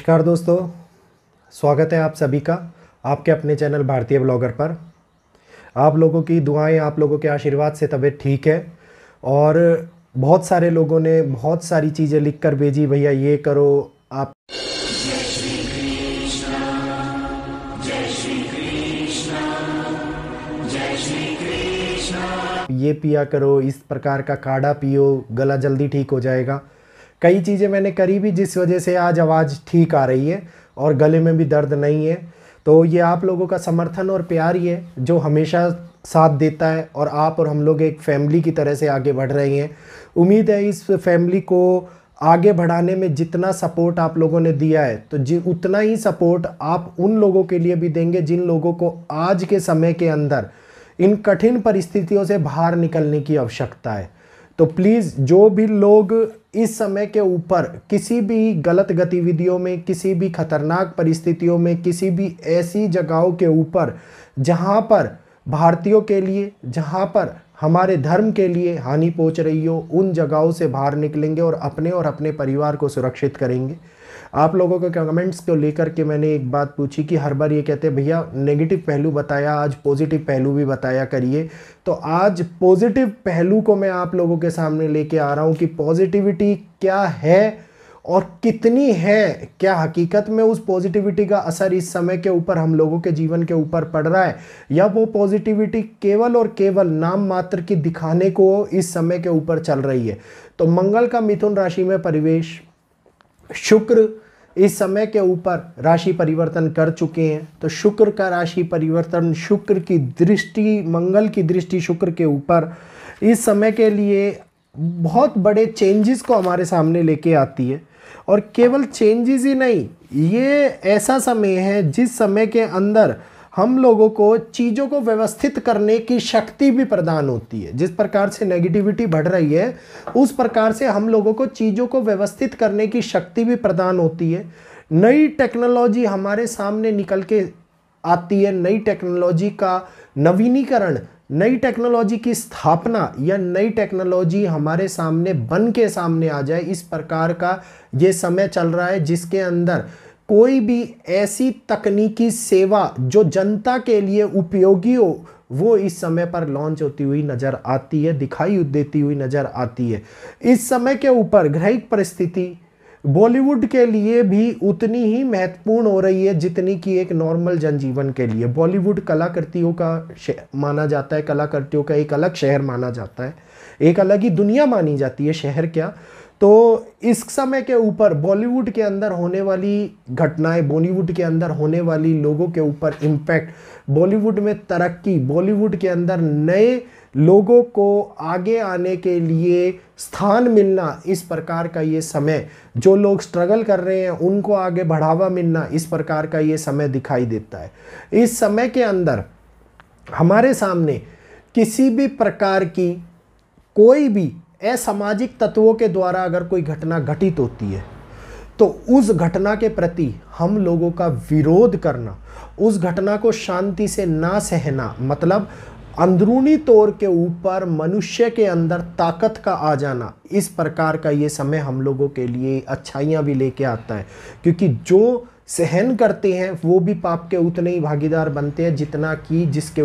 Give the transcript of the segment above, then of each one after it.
नमस्कार दोस्तों, स्वागत है आप सभी का आपके अपने चैनल भारतीय ब्लॉगर पर। आप लोगों की दुआएं, आप लोगों के आशीर्वाद से तबीयत ठीक है। और बहुत सारे लोगों ने बहुत सारी चीज़ें लिख कर भेजी, भैया ये करो, आप ये पिया करो, इस प्रकार का काढ़ा पियो, गला जल्दी ठीक हो जाएगा। कई चीज़ें मैंने करी भी, जिस वजह से आज आवाज़ ठीक आ रही है और गले में भी दर्द नहीं है। तो ये आप लोगों का समर्थन और प्यार ही है जो हमेशा साथ देता है, और आप और हम लोग एक फैमिली की तरह से आगे बढ़ रहे हैं। उम्मीद है इस फैमिली को आगे बढ़ाने में जितना सपोर्ट आप लोगों ने दिया है, तो उतना ही सपोर्ट आप उन लोगों के लिए भी देंगे जिन लोगों को आज के समय के अंदर इन कठिन परिस्थितियों से बाहर निकलने की आवश्यकता है। तो प्लीज़, जो भी लोग इस समय के ऊपर किसी भी गलत गतिविधियों में, किसी भी खतरनाक परिस्थितियों में, किसी भी ऐसी जगहों के ऊपर जहां पर भारतीयों के लिए, जहां पर हमारे धर्म के लिए हानि पहुंच रही हो, उन जगहों से बाहर निकलेंगे और अपने परिवार को सुरक्षित करेंगे। आप लोगों के कमेंट्स को लेकर के मैंने एक बात पूछी कि हर बार ये कहते हैं भैया नेगेटिव पहलू बताया, आज पॉजिटिव पहलू भी बताया करिए। तो आज पॉजिटिव पहलू को मैं आप लोगों के सामने लेके आ रहा हूँ कि पॉजिटिविटी क्या है और कितनी है, क्या हकीकत में उस पॉजिटिविटी का असर इस समय के ऊपर हम लोगों के जीवन के ऊपर पड़ रहा है, या वो पॉजिटिविटी केवल और केवल नाम मात्र की दिखाने को इस समय के ऊपर चल रही है। तो मंगल का मिथुन राशि में परिवेश, शुक्र इस समय के ऊपर राशि परिवर्तन कर चुके हैं। तो शुक्र का राशि परिवर्तन, शुक्र की दृष्टि, मंगल की दृष्टि शुक्र के ऊपर इस समय के लिए बहुत बड़े चेंजेस को हमारे सामने लेके आती है। और केवल चेंजेस ही नहीं, ये ऐसा समय है जिस समय के अंदर हम लोगों को चीज़ों को व्यवस्थित करने की शक्ति भी प्रदान होती है। जिस प्रकार से नेगेटिविटी बढ़ रही है, उस प्रकार से हम लोगों को चीज़ों को व्यवस्थित करने की शक्ति भी प्रदान होती है। नई टेक्नोलॉजी हमारे सामने निकल के आती है, नई टेक्नोलॉजी का नवीनीकरण, नई टेक्नोलॉजी की स्थापना, या नई टेक्नोलॉजी हमारे सामने बन के सामने आ जाए, इस प्रकार का ये समय चल रहा है जिसके अंदर कोई भी ऐसी तकनीकी सेवा जो जनता के लिए उपयोगी हो, वो इस समय पर लॉन्च होती हुई नजर आती है, दिखाई देती हुई नजर आती है। इस समय के ऊपर ग्रहिक परिस्थिति बॉलीवुड के लिए भी उतनी ही महत्वपूर्ण हो रही है जितनी कि एक नॉर्मल जनजीवन के लिए। बॉलीवुड कलाकृतियों का माना जाता है, कलाकृतियों का एक अलग शहर माना जाता है, एक अलग ही दुनिया मानी जाती है, शहर क्या। तो इस समय के ऊपर बॉलीवुड के अंदर होने वाली घटनाएं, बॉलीवुड के अंदर होने वाली लोगों के ऊपर इम्पैक्ट, बॉलीवुड में तरक्की, बॉलीवुड के अंदर नए लोगों को आगे आने के लिए स्थान मिलना, इस प्रकार का ये समय, जो लोग स्ट्रगल कर रहे हैं उनको आगे बढ़ावा मिलना, इस प्रकार का ये समय दिखाई देता है। इस समय के अंदर हमारे सामने किसी भी प्रकार की कोई भी असामाजिक तत्वों के द्वारा अगर कोई घटना घटित होती है, तो उस घटना के प्रति हम लोगों का विरोध करना, उस घटना को शांति से ना सहना, मतलब अंदरूनी तौर के ऊपर मनुष्य के अंदर ताकत का आ जाना, इस प्रकार का ये समय हम लोगों के लिए अच्छाइयाँ भी लेके आता है। क्योंकि जो सहन करते हैं वो भी पाप के उतने ही भागीदार बनते हैं जितना कि जिसके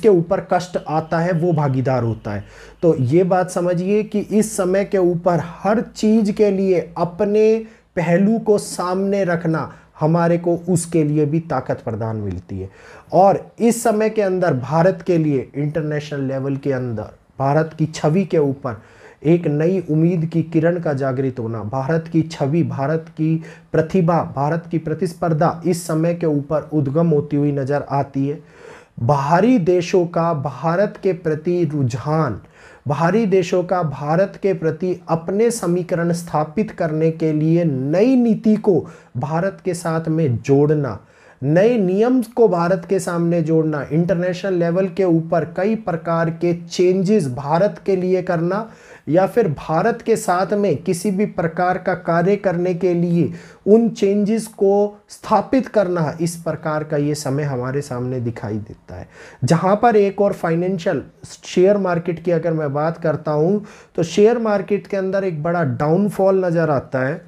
ऊपर कष्ट आता है वो भागीदार होता है। तो ये बात समझिए कि इस समय के ऊपर हर चीज़ के लिए अपने पहलू को सामने रखना, हमारे को उसके लिए भी ताकत प्रदान मिलती है। और इस समय के अंदर भारत के लिए इंटरनेशनल लेवल के अंदर भारत की छवि के ऊपर एक नई उम्मीद की किरण का जागृत होना, भारत की छवि, भारत की प्रतिभा, भारत की प्रतिस्पर्धा इस समय के ऊपर उद्गम होती हुई नजर आती है। बाहरी देशों का भारत के प्रति रुझान, बाहरी देशों का भारत के प्रति अपने समीकरण स्थापित करने के लिए नई नीति को भारत के साथ में जोड़ना, नए नियम को भारत के सामने जोड़ना, इंटरनेशनल लेवल के ऊपर कई प्रकार के चेंजेस भारत के लिए करना, या फिर भारत के साथ में किसी भी प्रकार का कार्य करने के लिए उन चेंजेस को स्थापित करना, इस प्रकार का ये समय हमारे सामने दिखाई देता है। जहां पर एक और फाइनेंशियल शेयर मार्केट की अगर मैं बात करता हूं, तो शेयर मार्केट के अंदर एक बड़ा डाउनफॉल नज़र आता है।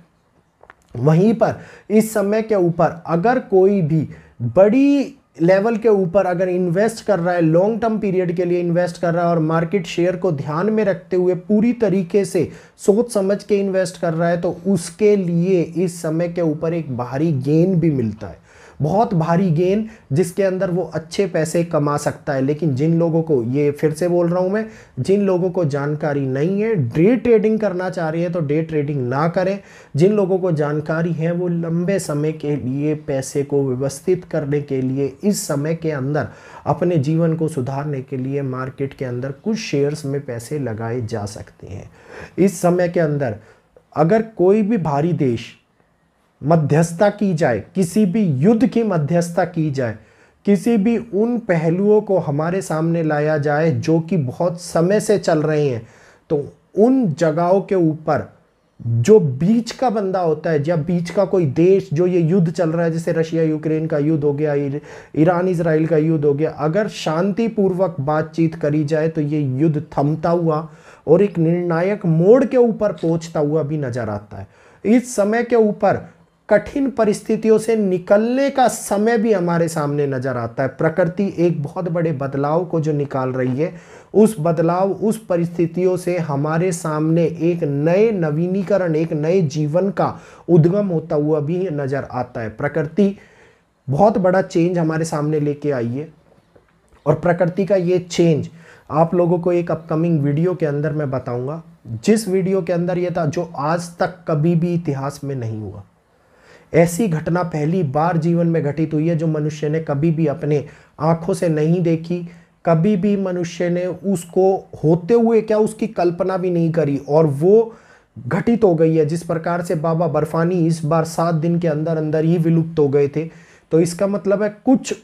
वहीं पर इस समय के ऊपर अगर कोई भी बड़ी लेवल के ऊपर अगर इन्वेस्ट कर रहा है, लॉन्ग टर्म पीरियड के लिए इन्वेस्ट कर रहा है और मार्केट शेयर को ध्यान में रखते हुए पूरी तरीके से सोच समझ के इन्वेस्ट कर रहा है, तो उसके लिए इस समय के ऊपर एक भारी गेन भी मिलता है, बहुत भारी गेन, जिसके अंदर वो अच्छे पैसे कमा सकता है। लेकिन जिन लोगों को, ये फिर से बोल रहा हूं मैं, जिन लोगों को जानकारी नहीं है, डे ट्रेडिंग करना चाह रही है तो डे ट्रेडिंग ना करें। जिन लोगों को जानकारी है वो लंबे समय के लिए पैसे को व्यवस्थित करने के लिए, इस समय के अंदर अपने जीवन को सुधारने के लिए मार्केट के अंदर कुछ शेयर्स में पैसे लगाए जा सकते हैं। इस समय के अंदर अगर कोई भी भारी देश मध्यस्थता की जाए, किसी भी युद्ध की मध्यस्थता की जाए, किसी भी उन पहलुओं को हमारे सामने लाया जाए जो कि बहुत समय से चल रहे हैं, तो उन जगहों के ऊपर जो बीच का बंदा होता है या बीच का कोई देश, जो ये युद्ध चल रहा है, जैसे रशिया यूक्रेन का युद्ध हो गया, ईरान इजराइल का युद्ध हो गया, अगर शांतिपूर्वक बातचीत करी जाए तो ये युद्ध थमता हुआ और एक निर्णायक मोड़ के ऊपर पहुंचता हुआ भी नजर आता है। इस समय के ऊपर कठिन परिस्थितियों से निकलने का समय भी हमारे सामने नजर आता है। प्रकृति एक बहुत बड़े बदलाव को जो निकाल रही है, उस बदलाव, उस परिस्थितियों से हमारे सामने एक नए नवीनीकरण, एक नए जीवन का उद्गम होता हुआ भी नजर आता है। प्रकृति बहुत बड़ा चेंज हमारे सामने लेके आई है और प्रकृति का ये चेंज आप लोगों को एक अपकमिंग वीडियो के अंदर मैं बताऊंगा, जिस वीडियो के अंदर ये था जो आज तक कभी भी इतिहास में नहीं हुआ। ऐसी घटना पहली बार जीवन में घटित हुई है जो मनुष्य ने कभी भी अपने आंखों से नहीं देखी, कभी भी मनुष्य ने उसको होते हुए क्या उसकी कल्पना भी नहीं करी, और वो घटित हो गई है। जिस प्रकार से बाबा बर्फानी इस बार 7 दिन के अंदर अंदर ही विलुप्त हो गए थे, तो इसका मतलब है कुछ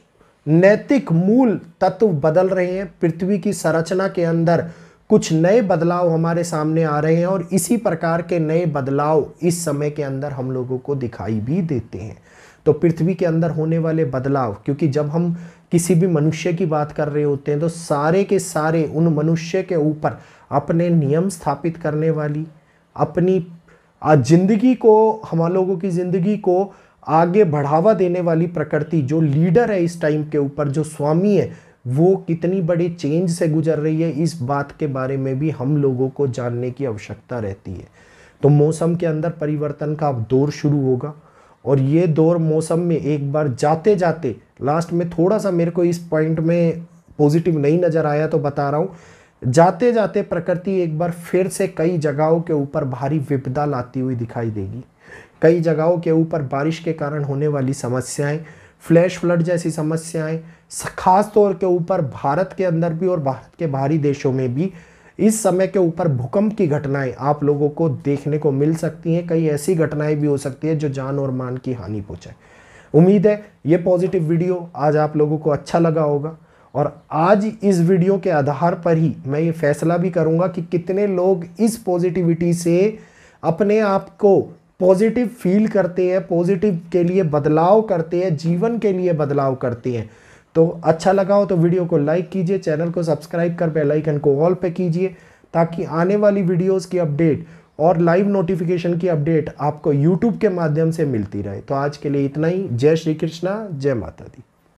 नैतिक मूल तत्व बदल रहे हैं। पृथ्वी की संरचना के अंदर कुछ नए बदलाव हमारे सामने आ रहे हैं और इसी प्रकार के नए बदलाव इस समय के अंदर हम लोगों को दिखाई भी देते हैं। तो पृथ्वी के अंदर होने वाले बदलाव, क्योंकि जब हम किसी भी मनुष्य की बात कर रहे होते हैं तो सारे के सारे उन मनुष्य के ऊपर अपने नियम स्थापित करने वाली, अपनी जिंदगी को, हम लोगों की जिंदगी को आगे बढ़ावा देने वाली प्रकृति जो लीडर है इस टाइम के ऊपर, जो स्वामी है, वो कितनी बड़ी चेंज से गुजर रही है, इस बात के बारे में भी हम लोगों को जानने की आवश्यकता रहती है। तो मौसम के अंदर परिवर्तन का अब दौर शुरू होगा और ये दौर मौसम में एक बार जाते जाते लास्ट में थोड़ा सा मेरे को इस पॉइंट में पॉजिटिव नहीं नज़र आया तो बता रहा हूँ, जाते जाते प्रकृति एक बार फिर से कई जगहों के ऊपर भारी विपदा लाती हुई दिखाई देगी। कई जगहों के ऊपर बारिश के कारण होने वाली समस्याएं, फ्लैश फ्लड जैसी समस्याएं, खास तौर के ऊपर भारत के अंदर भी और भारत के बाहरी देशों में भी इस समय के ऊपर भूकंप की घटनाएं आप लोगों को देखने को मिल सकती हैं। कई ऐसी घटनाएं भी हो सकती है जो जान और मान की हानि पहुंचाए। उम्मीद है ये पॉजिटिव वीडियो आज आप लोगों को अच्छा लगा होगा और आज इस वीडियो के आधार पर ही मैं ये फैसला भी करूंगा कि कितने लोग इस पॉजिटिविटी से अपने आप को पॉजिटिव फील करते हैं, पॉजिटिव के लिए बदलाव करते हैं, जीवन के लिए बदलाव करते हैं। तो अच्छा लगा हो तो वीडियो को लाइक कीजिए, चैनल को सब्सक्राइब कर बेल आइकन को ऑल पे कीजिए ताकि आने वाली वीडियोस की अपडेट और लाइव नोटिफिकेशन की अपडेट आपको यूट्यूब के माध्यम से मिलती रहे। तो आज के लिए इतना ही। जय श्री कृष्णा, जय माता दी।